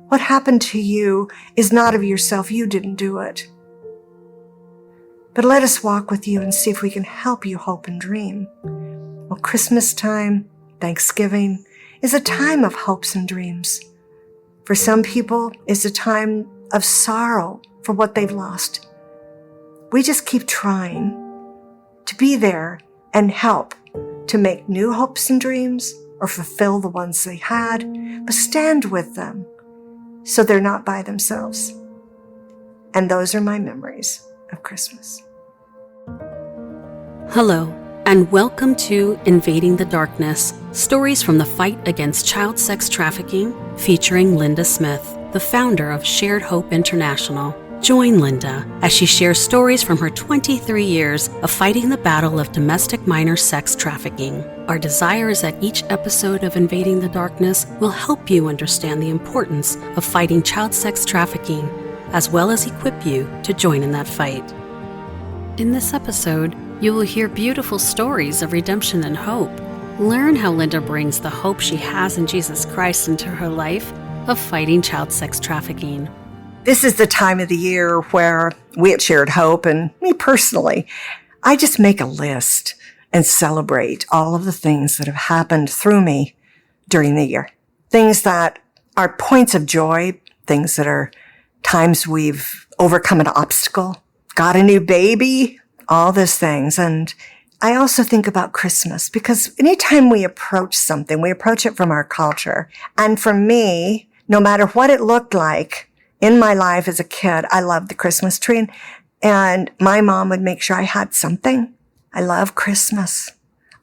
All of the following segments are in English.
What happened to you is not of yourself. You didn't do it. But let us walk with you and see if we can help you hope and dream. Well, Christmas time, Thanksgiving, is a time of hopes and dreams. For some people, it's a time of sorrow for what they've lost. We just keep trying to be there and help to make new hopes and dreams or fulfill the ones they had, but stand with them so they're not by themselves. And those are my memories of Christmas. Hello, and welcome to Invading the Darkness, stories from the fight against child sex trafficking, featuring Linda Smith, the founder of Shared Hope International. Join Linda as she shares stories from her 23 years of fighting the battle of domestic minor sex trafficking. Our desire is that each episode of Invading the Darkness will help you understand the importance of fighting child sex trafficking, as well as equip you to join in that fight. In this episode, you will hear beautiful stories of redemption and hope. Learn how Linda brings the hope she has in Jesus Christ into her life of fighting child sex trafficking. This is the time of the year where we at Shared Hope, and me personally, I just make a list and celebrate all of the things that have happened through me during the year. Things that are points of joy, things that are times we've overcome an obstacle, got a new baby, all those things. And I also think about Christmas because anytime we approach something, we approach it from our culture. And for me, no matter what it looked like, in my life as a kid, I loved the Christmas tree, and my mom would make sure I had something. I love Christmas.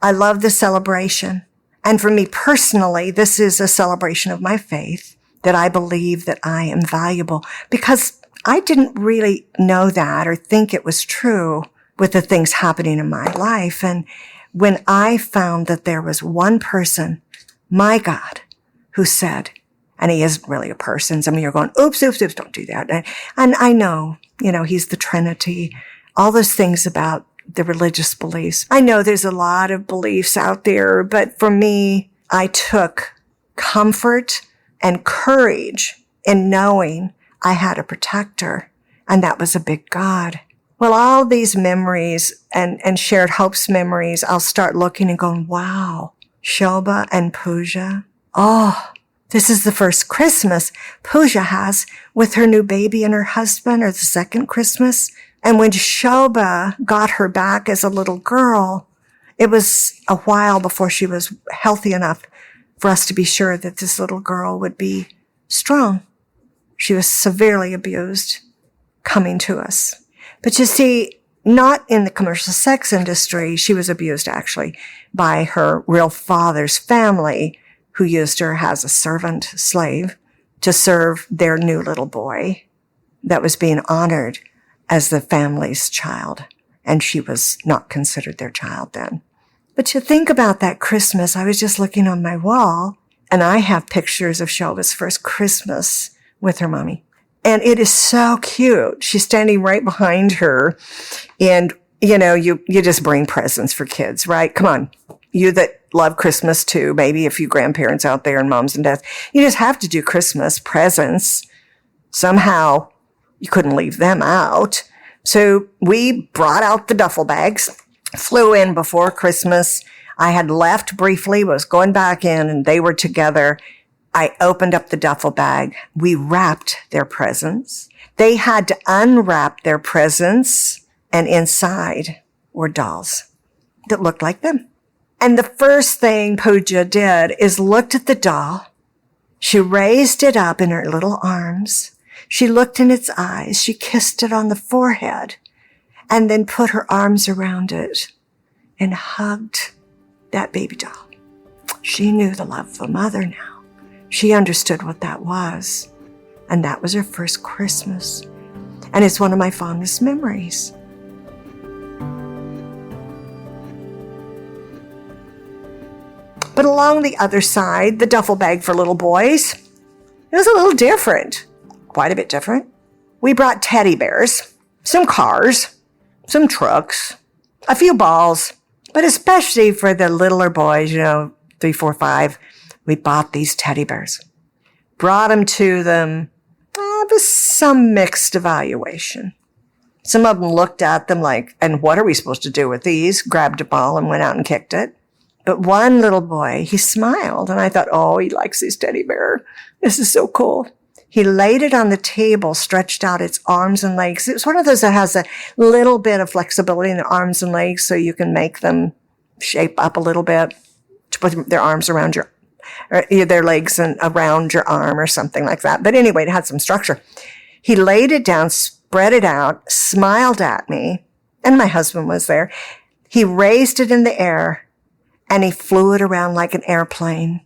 I love the celebration. And for me personally, this is a celebration of my faith, that I believe that I am valuable, because I didn't really know that or think it was true with the things happening in my life. And when I found that there was one person, my God, who said, and he isn't really a person. Some of you are going, oops, don't do that. And I know, he's the Trinity, all those things about the religious beliefs. I know there's a lot of beliefs out there, but for me, I took comfort and courage in knowing I had a protector, and that was a big God. Well, all these memories and Shared Hope's memories, I'll start looking and going, wow, Shoba and Pooja. Oh, this is the first Christmas Pooja has with her new baby and her husband, or the second Christmas. And when Shoba got her back as a little girl, it was a while before she was healthy enough for us to be sure that this little girl would be strong. She was severely abused coming to us. But you see, not in the commercial sex industry. She was abused actually by her real father's family, who used her as a servant slave to serve their new little boy that was being honored as the family's child. And she was not considered their child then. But to think about that Christmas, I was just looking on my wall, and I have pictures of Shoba's first Christmas with her mommy. And it is so cute. She's standing right behind her. And, you just bring presents for kids, right? Come on. You that love Christmas too, maybe a few grandparents out there and moms and dads, you just have to do Christmas presents. Somehow you couldn't leave them out. So we brought out the duffel bags, flew in before Christmas. I had left briefly, was going back in, and they were together. I opened up the duffel bag. We wrapped their presents. They had to unwrap their presents, and inside were dolls that looked like them. And the first thing Pooja did is looked at the doll. She raised it up in her little arms. She looked in its eyes. She kissed it on the forehead and then put her arms around it and hugged that baby doll. She knew the love of a mother now. She understood what that was. And that was her first Christmas. And it's one of my fondest memories. But along the other side, the duffel bag for little boys, it was a little different, quite a bit different. We brought teddy bears, some cars, some trucks, a few balls, but especially for the littler boys, 3, 4, 5, we bought these teddy bears. brought them to them. It was some mixed evaluation. Some of them looked at them like, and what are we supposed to do with these? Grabbed a ball and went out and kicked it. But one little boy, he smiled, and I thought, oh, he likes his teddy bear. This is so cool. He laid it on the table, stretched out its arms and legs. It was one of those that has a little bit of flexibility in the arms and legs so you can make them shape up a little bit to put their arms around their legs and around your arm or something like that. But anyway, it had some structure. He laid it down, spread it out, smiled at me, and my husband was there. He raised it in the air, and he flew it around like an airplane.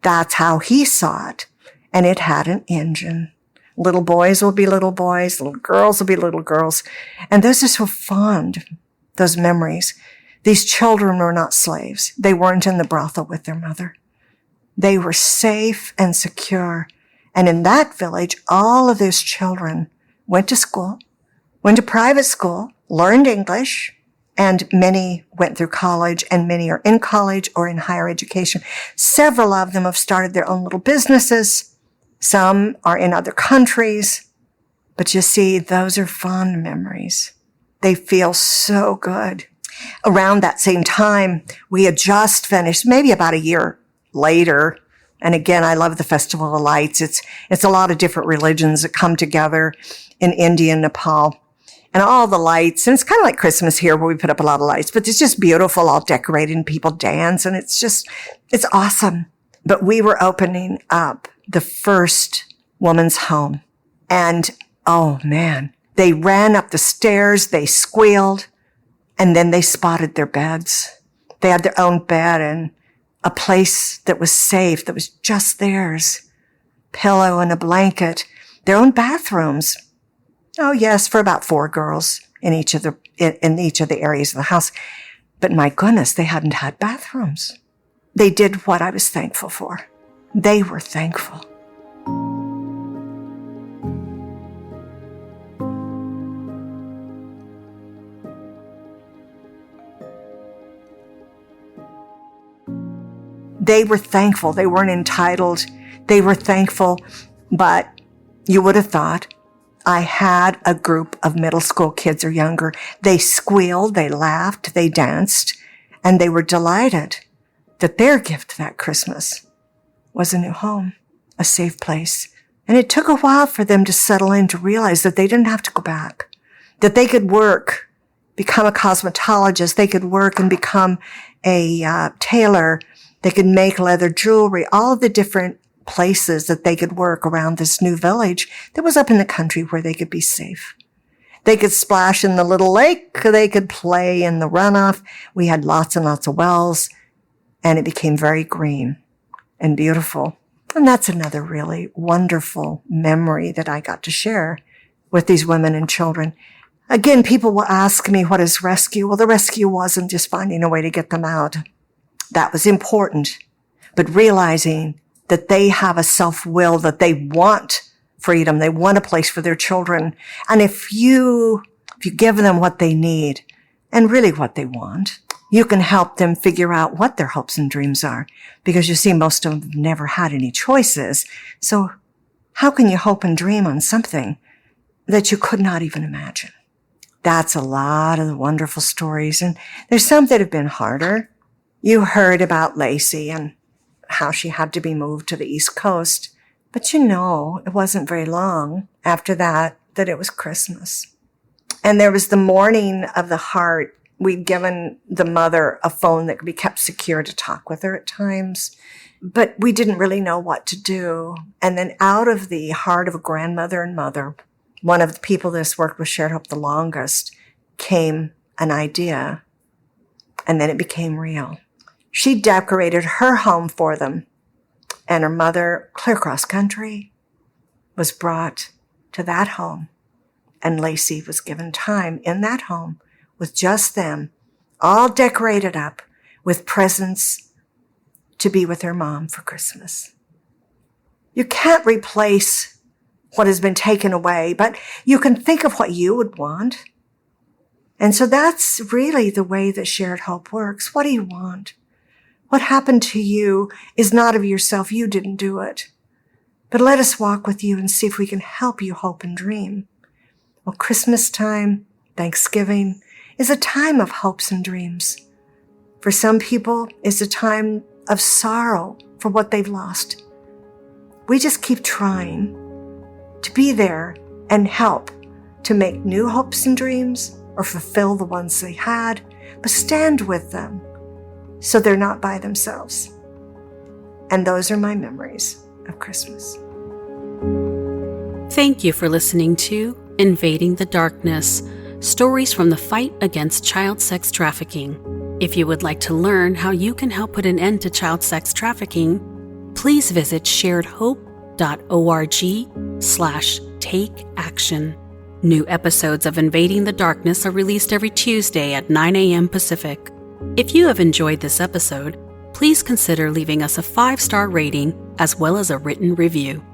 That's how he saw it. And it had an engine. Little boys will be little boys. Little girls will be little girls. And those are so fond, those memories. These children were not slaves. They weren't in the brothel with their mother. They were safe and secure. And in that village, all of those children went to school, went to private school, learned English, and many went through college, and many are in college or in higher education. Several of them have started their own little businesses. Some are in other countries. But you see, those are fond memories. They feel so good. Around that same time, we had just finished, maybe about a year later. And again, I love the Festival of Lights. It's a lot of different religions that come together in India and Nepal. And all the lights, and it's kind of like Christmas here where we put up a lot of lights, but it's just beautiful, all decorated, and people dance, and it's awesome. But we were opening up the first woman's home. And, oh man, they ran up the stairs, they squealed, and then they spotted their beds. They had their own bed and a place that was safe, that was just theirs. Pillow and a blanket, their own bathrooms. Oh yes, for about 4 girls in each of the areas of the house. But my goodness, they hadn't had bathrooms. They did what I was thankful for. They were thankful. They were thankful. They weren't entitled. They were thankful. But you would have thought, I had a group of middle school kids or younger. They squealed, they laughed, they danced, and they were delighted that their gift that Christmas was a new home, a safe place. And it took a while for them to settle in, to realize that they didn't have to go back, that they could work, become a cosmetologist, they could work and become a tailor, they could make leather jewelry, all of the different places that they could work around this new village that was up in the country where they could be safe. They could splash in the little lake. They could play in the runoff. We had lots and lots of wells, and it became very green and beautiful. And that's another really wonderful memory that I got to share with these women and children. Again, people will ask me, what is rescue? Well, the rescue wasn't just finding a way to get them out. That was important. But realizing that they have a self-will, that they want freedom, they want a place for their children. And if you give them what they need and really what they want, you can help them figure out what their hopes and dreams are. Because you see, most of them have never had any choices. So how can you hope and dream on something that you could not even imagine? That's a lot of the wonderful stories. And there's some that have been harder. You heard about Lacey and how she had to be moved to the East Coast. But it wasn't very long after that it was Christmas. And there was the morning of the heart. We'd given the mother a phone that could be kept secure to talk with her at times. But we didn't really know what to do. And then out of the heart of a grandmother and mother, one of the people that's worked with Shared Hope the longest, came an idea. And then it became real. She decorated her home for them, and her mother, clear cross country, was brought to that home, and Lacey was given time in that home with just them, all decorated up with presents to be with her mom for Christmas. You can't replace what has been taken away, but you can think of what you would want. And so that's really the way that Shared Hope works. What do you want? What happened to you is not of yourself. You didn't do it. But let us walk with you and see if we can help you hope and dream. Well, Christmas time, Thanksgiving, is a time of hopes and dreams. For some people, it's a time of sorrow for what they've lost. We just keep trying to be there and help to make new hopes and dreams or fulfill the ones they had, but stand with them so they're not by themselves. And those are my memories of Christmas. Thank you for listening to Invading the Darkness, stories from the fight against child sex trafficking. If you would like to learn how you can help put an end to child sex trafficking, please visit sharedhope.org/take action. New episodes of Invading the Darkness are released every Tuesday at 9 a.m. Pacific. If you have enjoyed this episode, please consider leaving us a 5-star rating as well as a written review.